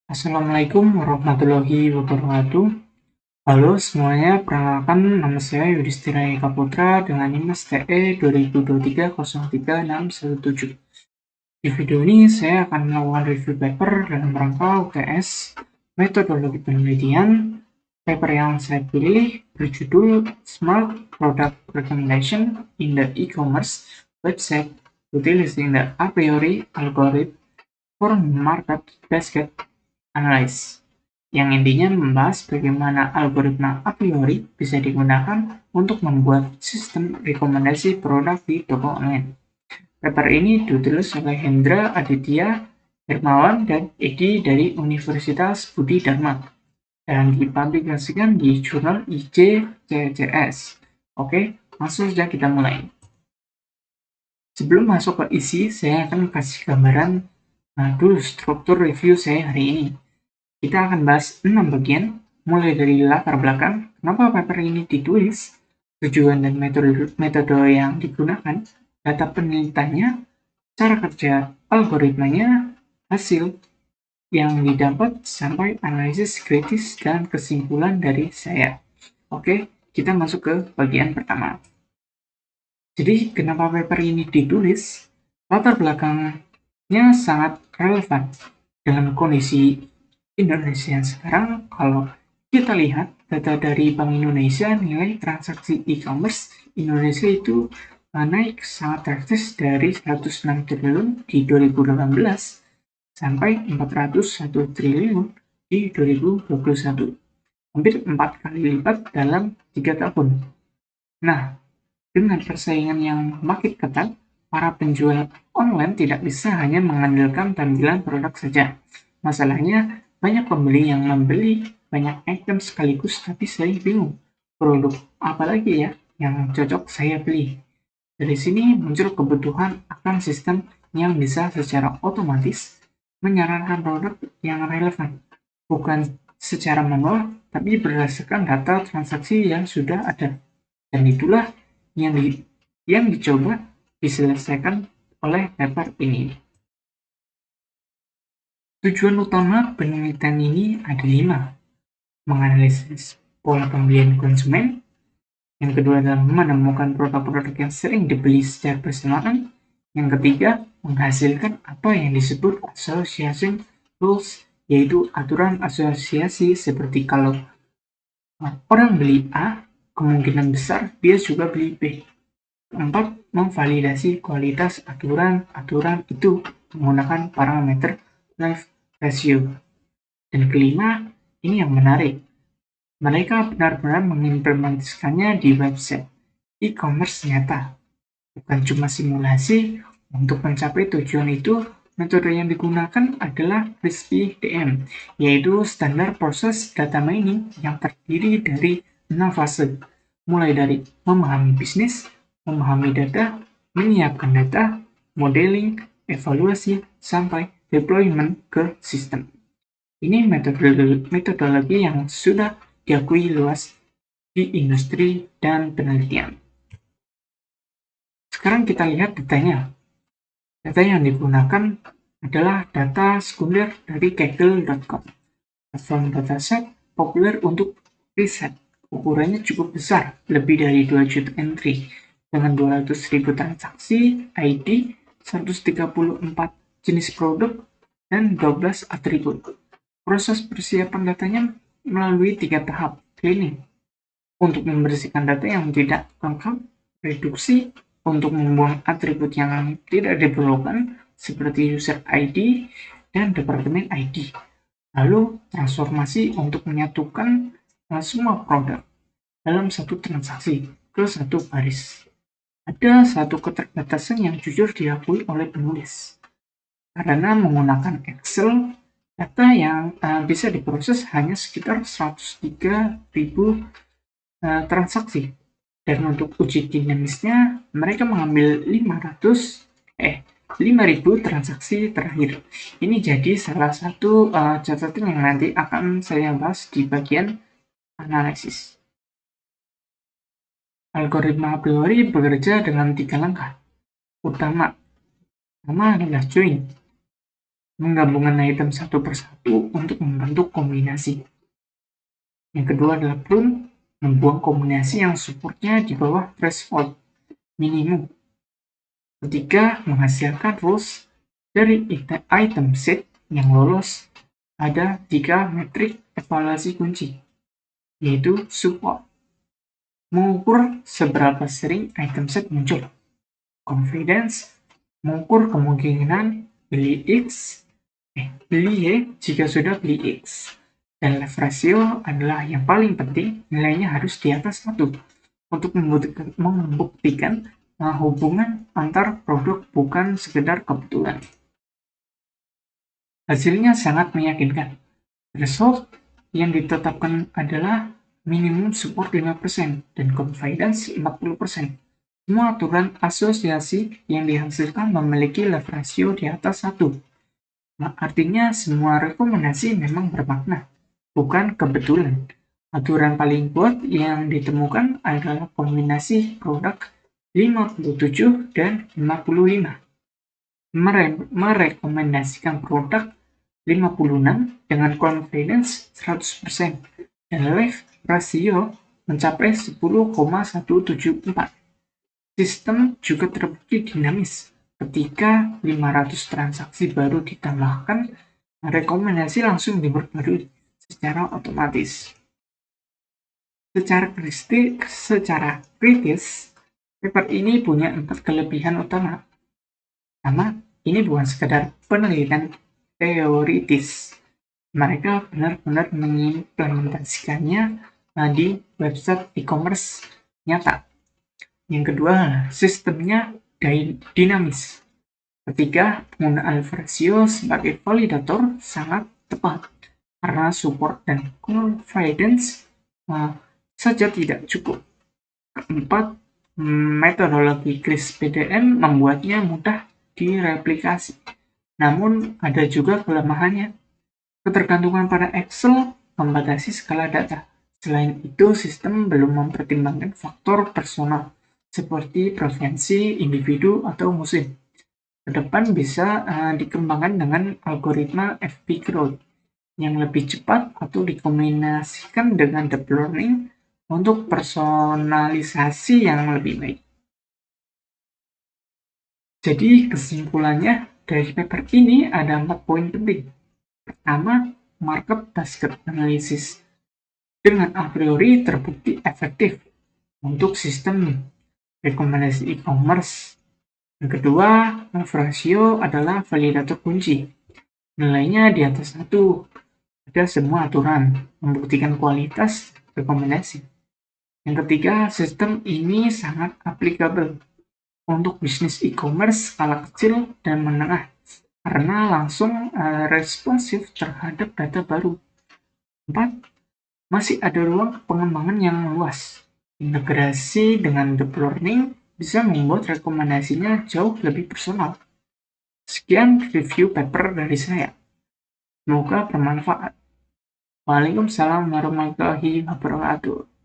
Assalamualaikum warahmatullahi wabarakatuh. Halo semuanya, perkenalkan nama saya Yudhistira Eka Putra dengan NIM STE 2023-03-617. Di video ini saya akan melakukan review paper dalam rangka UTS Metodologi Penelitian. Paper yang saya pilih berjudul Smart Product Recommendation in the E-commerce Website Utilizing the A priori Algorithm for Market Basket Analysis, yang intinya membahas bagaimana algoritma a priori bisa digunakan untuk membuat sistem rekomendasi produk di toko online. Paper ini ditulis oleh Hendra Aditya Hermawan dan Edi dari Universitas Budi Dharma dan dipublikasikan di jurnal IJCCS. Oke, langsung saja kita mulai. Sebelum masuk ke isi, saya akan kasih gambaran dulu struktur review saya hari ini. Kita akan bahas 6 bagian, mulai dari latar belakang, kenapa paper ini ditulis, tujuan dan metode yang digunakan, data penelitiannya, cara kerja algoritmanya, hasil yang didapat, sampai analisis kritis dan kesimpulan dari saya. Oke, kita masuk ke bagian pertama. Jadi, kenapa paper ini ditulis? Latar belakangnya sangat relevan dengan kondisi Indonesia sekarang. Kalau kita lihat data dari Bank Indonesia, nilai transaksi e-commerce Indonesia itu naik sangat drastis dari 106 triliun di 2018 sampai 401 triliun di 2021. Hampir 4 kali lipat dalam 3 tahun. Nah, dengan persaingan yang makin ketat, para penjual online tidak bisa hanya mengandalkan tampilan produk saja. Masalahnya, banyak pembeli yang membeli banyak item sekaligus tapi saya bingung, produk apa lagi ya yang cocok saya beli. Dari sini muncul kebutuhan akan sistem yang bisa secara otomatis menyarankan produk yang relevan, bukan secara manual, tapi berdasarkan data transaksi yang sudah ada. Dan itulah yang dicoba diselesaikan oleh paper ini. Tujuan utama penelitian ini ada 5. Menganalisis pola pembelian konsumen. Yang kedua adalah menemukan produk-produk yang sering dibeli secara bersamaan. Yang ketiga, menghasilkan apa yang disebut association rules, yaitu aturan asosiasi seperti kalau orang beli A, kemungkinan besar dia juga beli B. Keempat, memvalidasi kualitas aturan-aturan itu menggunakan parameter life ratio. Dan kelima, ini yang menarik. Mereka benar-benar mengimplementasikannya di website e-commerce nyata. Bukan cuma simulasi. Untuk mencapai tujuan itu, metode yang digunakan adalah RISP-DM, yaitu standar proses data mining yang terdiri dari 6 fase, mulai dari memahami bisnis, memahami data, menyiapkan data, modeling, evaluasi, sampai deployment ke sistem. Ini metodologi yang sudah diakui luas di industri dan penelitian. Sekarang kita lihat datanya. Data yang digunakan adalah data sekunder dari Kaggle.com, platform dataset populer untuk riset. Ukurannya cukup besar, lebih dari 2 juta entry, dengan 200.000 transaksi, ID, 134 jenis produk, dan 12 atribut. Proses persiapan datanya melalui 3 tahap: cleaning, untuk membersihkan data yang tidak lengkap, reduksi, untuk membuang atribut yang tidak diperlukan, seperti user ID dan departemen ID. Lalu transformasi untuk menyatukan semua produk dalam satu transaksi ke satu baris. Ada satu keterbatasan yang jujur diakui oleh penulis. Karena menggunakan Excel, data yang bisa diproses hanya sekitar 103.000 transaksi. Dan untuk uji dinamisnya, mereka mengambil 5.000 transaksi terakhir. Ini jadi salah satu catatan yang nanti akan saya bahas di bagian analisis. Algoritma a priori bekerja dengan 3 langkah utama. Pertama adalah join. menggabungkan item satu persatu untuk membentuk kombinasi. Yang kedua adalah prune, membuang kombinasi yang supportnya di bawah threshold minimum. Ketiga, menghasilkan rules dari item set yang lolos. Ada 3 metrik evaluasi kunci, yaitu support, mengukur seberapa sering item set muncul; confidence, mengukur kemungkinan beli Y jika sudah beli X; dan leverage ratio adalah yang paling penting, nilainya harus di atas 1 untuk membuktikan hubungan antar produk bukan sekedar kebetulan. Hasilnya sangat meyakinkan. Threshold yang ditetapkan adalah minimum support 5% dan confidence 40%. Semua aturan asosiasi yang dihasilkan memiliki leverage ratio di atas 1. Artinya semua rekomendasi memang bermakna, bukan kebetulan. Aturan paling kuat yang ditemukan adalah kombinasi produk 57 dan 55. Merekomendasikan produk 56 dengan confidence 100% dan leverage ratio mencapai 10,174. Sistem juga terbukti dinamis. Ketika 500 transaksi baru ditambahkan, rekomendasi langsung diperbarui secara otomatis. Secara kritis, paper ini punya 4 kelebihan utama. Pertama, ini bukan sekedar penelitian teoritis. Mereka benar-benar mengimplementasikannya di website e-commerce nyata. Yang kedua, sistemnya dinamis. Ketiga, penggunaan ratio sebagai validator sangat tepat karena support dan confidence saja tidak cukup. Keempat, metodologi Kris PDM membuatnya mudah direplikasi. Namun, ada juga kelemahannya. Ketergantungan pada Excel membatasi skala data. Selain itu, sistem belum mempertimbangkan faktor personal, seperti preferensi individu atau musim. Kedepan bisa dikembangkan dengan algoritma FP Growth yang lebih cepat atau dikombinasikan dengan deep learning untuk personalisasi yang lebih baik. Jadi kesimpulannya dari paper ini ada 4 poin penting. Pertama, market basket analysis dengan a priori terbukti efektif untuk sistem rekomendasi e-commerce. Yang kedua, ratio adalah validator kunci. Nilainya di atas 1. Ada semua aturan membuktikan kualitas rekomendasi. Yang ketiga, sistem ini sangat applicable untuk bisnis e-commerce skala kecil dan menengah karena langsung responsif terhadap data baru. 4. Masih ada ruang pengembangan yang luas. Integrasi dengan deep learning bisa membuat rekomendasinya jauh lebih personal. Sekian review paper dari saya. Semoga bermanfaat. Waalaikumsalam warahmatullahi wabarakatuh.